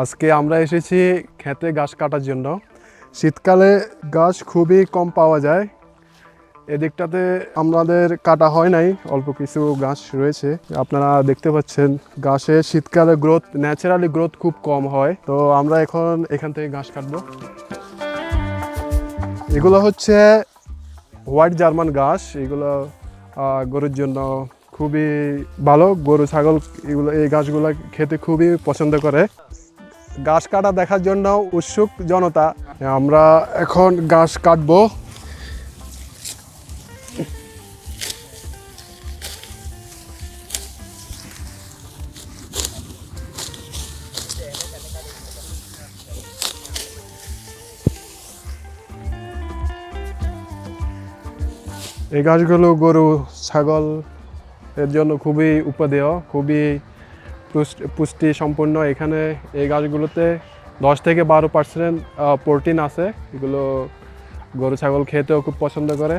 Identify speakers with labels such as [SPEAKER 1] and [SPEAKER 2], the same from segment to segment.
[SPEAKER 1] আজকে আমরা এসেছি খেতে ঘাস কাটার জন্য। শীতকালে ঘাস খুবই কম পাওয়া যায়। এদিকটাতে আমাদের কাটা হয় নাই, অল্প কিছু ঘাস রয়েছে। আপনারা দেখতে পাচ্ছেন ঘাসের শীতকালে ন্যাচারালি গ্রোথ খুব কম হয়। তো আমরা এখন এখান থেকে ঘাস কাটবো। এগুলো হচ্ছে হোয়াইট জার্মান ঘাস। এগুলো গরুর জন্য খুবই ভালো। গরু ছাগল এই ঘাসগুলো খেতে খুবই পছন্দ করে। ঘাস কাটা দেখার জন্য উৎসুক জনতা। আমরা এখন ঘাস কাটবো। এই ঘাসগুলো গরু ছাগল এর জন্য খুবই উপদেয়, খুবই পুষ্টি সম্পন্ন। এখানে এই ঘাসগুলোতে 10 থেকে 12% প্রোটিন আছে। এগুলো গরু ছাগল খেতেও খুব পছন্দ করে।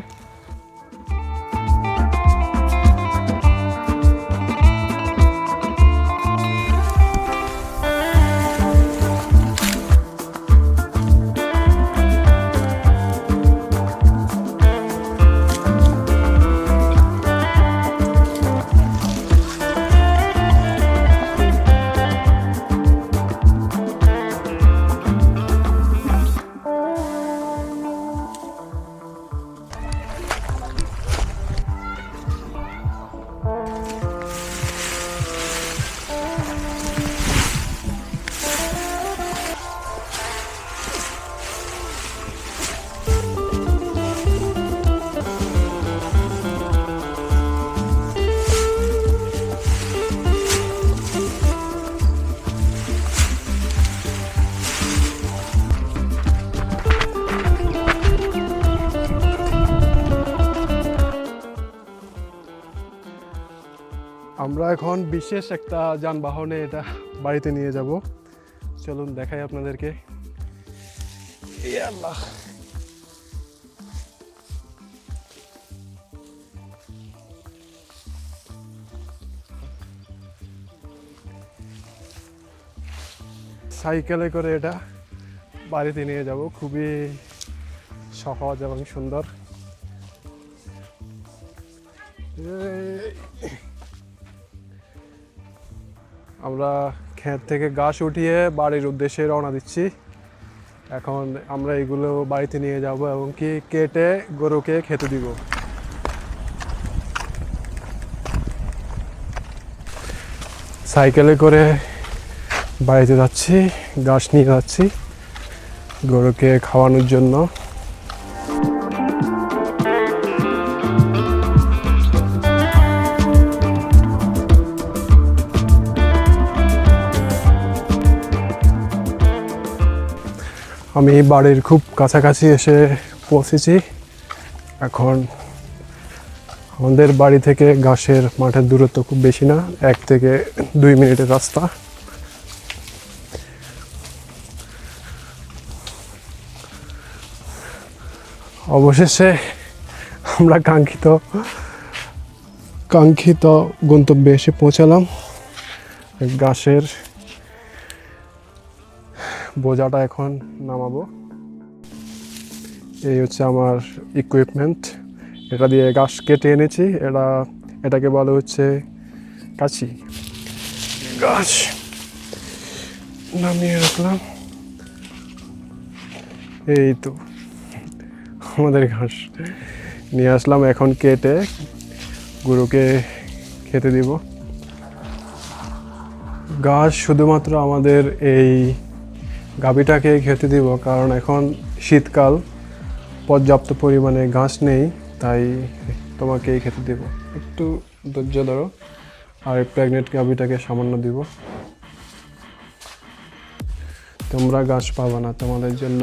[SPEAKER 1] আমরা এখন বিশেষ একটা যানবাহনে এটা বাড়িতে নিয়ে যাব। চলুন দেখাই আপনাদেরকে। আল্লাহ, সাইকেলে করে এটা বাড়িতে নিয়ে যাব। খুবই সহজ এবং সুন্দর। আমরা ক্ষেত থেকে ঘাস উঠিয়ে বাড়ির উদ্দেশ্যে রওনা দিচ্ছি। এখন আমরা এগুলো বাড়িতে নিয়ে যাব এবং কি কেটে গরুকে খেতে দিব। সাইকেলে করে বাড়িতে যাচ্ছি, ঘাস নিয়ে যাচ্ছি গরুকে খাওয়ানোর জন্য। আমি বাড়ির খুব কাছাকাছি এসে পৌঁছেছি। এখন আমাদের বাড়ি থেকে ঘাসের মাঠের দূরত্ব খুব বেশি না, 1 থেকে 2 মিনিটের রাস্তা। অবশেষে আমরা কাঙ্ক্ষিত গন্তব্যে এসে পৌঁছালাম। ঘাসের বোঝাটা এখন নামাবো। এই হচ্ছে আমার ইকুইপমেন্ট। এটা দিয়ে ঘাস কেটে এনেছি। এটাকে বলা হচ্ছে কাঁচি। ঘাস নামিয়ে রাখলাম। এই তো আমাদের ঘাস নিয়ে আসলাম। এখন কেটে গরুকে খেতে দিব। ঘাস শুধুমাত্র আমাদের এই গাভীটাকে খেতে দিব, কারণ এখন শীতকাল, পর্যাপ্ত পরিমাণে ঘাস নেই, তাই তোমাকেই খেতে দিব। একটু ধৈর্য ধরো। আর প্রেগনেন্ট গাভীটাকে সামান্য দিব। তোমরা ঘাস পাবা না, তোমাদের জন্য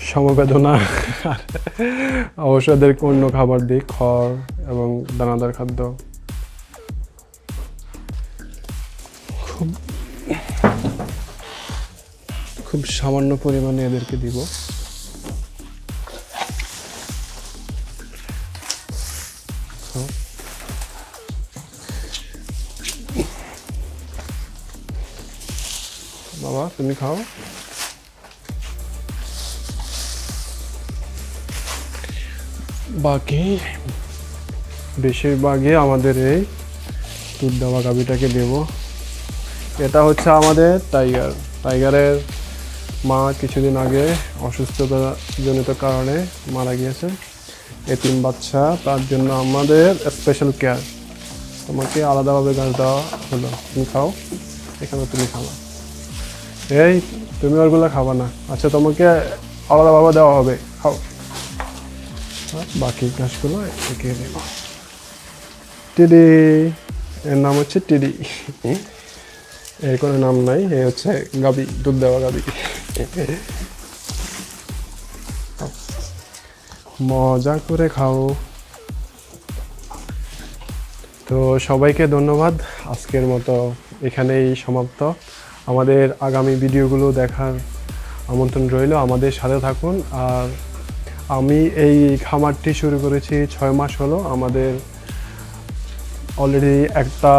[SPEAKER 1] সমবেদনা। অবশ্যই এদেরকে অন্য খাবার দিই, খড় এবং দানাদার খাদ্য। খুব সামান্য পরিমাণে এদেরকে দিব। বাবা তুমি খাও। বাকি বেশিরভাগই আমাদের এই দুধ দেওয়া গাভীটাকে দেব। এটা হচ্ছে আমাদের টাইগারের মা কিছুদিন আগে অসুস্থতাজনিত কারণে মারা গিয়েছে। এতিম বাচ্চা, তার জন্য আমাদের স্পেশাল কেয়ার। তোমাকে আলাদাভাবে ঘাস দেওয়া হলো, তুমি খাও, এখানে তুমি খাবা। এই তুমি ওরগুলো খাবা না, আচ্ছা তোমাকে আলাদাভাবে দেওয়া হবে, খাও। বাকি ঘাসগুলো একে দেব। টিডি, এর নাম হচ্ছে টিডি, এর কোনো নাম নাই, এ হচ্ছে গাবি, দুধ দেওয়া গাবি। মজা করে খাও। তো সবাইকে ধন্যবাদ, আজকের মতো এখানেই সমাপ্ত। আমাদের আগামী ভিডিওগুলো দেখার আমন্ত্রণ রইল, আমাদের সাথে থাকুন। আর আমি এই খামারটি শুরু করেছি 6 মাস হলো। আমাদের অলরেডি একটা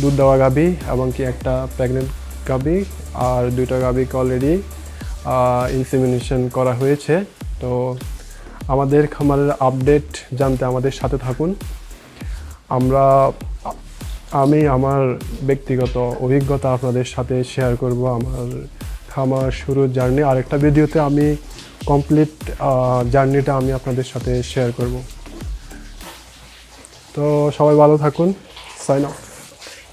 [SPEAKER 1] দুধ দেওয়া গাভী এবং কি একটা প্রেগনেন্ট গাভী আর 2টা গাভীকে অলরেডি ইনসেমিনেশন করা হয়েছে। তো আমাদের খামারের আপডেট জানতে আমাদের সাথে থাকুন। আমি আমার ব্যক্তিগত অভিজ্ঞতা আপনাদের সাথে শেয়ার করব, আমার খামার শুরুর জার্নি। আরেকটা ভিডিওতে আমি কমপ্লিট জার্নিটা আমি আপনাদের সাথে শেয়ার করব। তো সবাই ভালো থাকুন, সাইন অফ।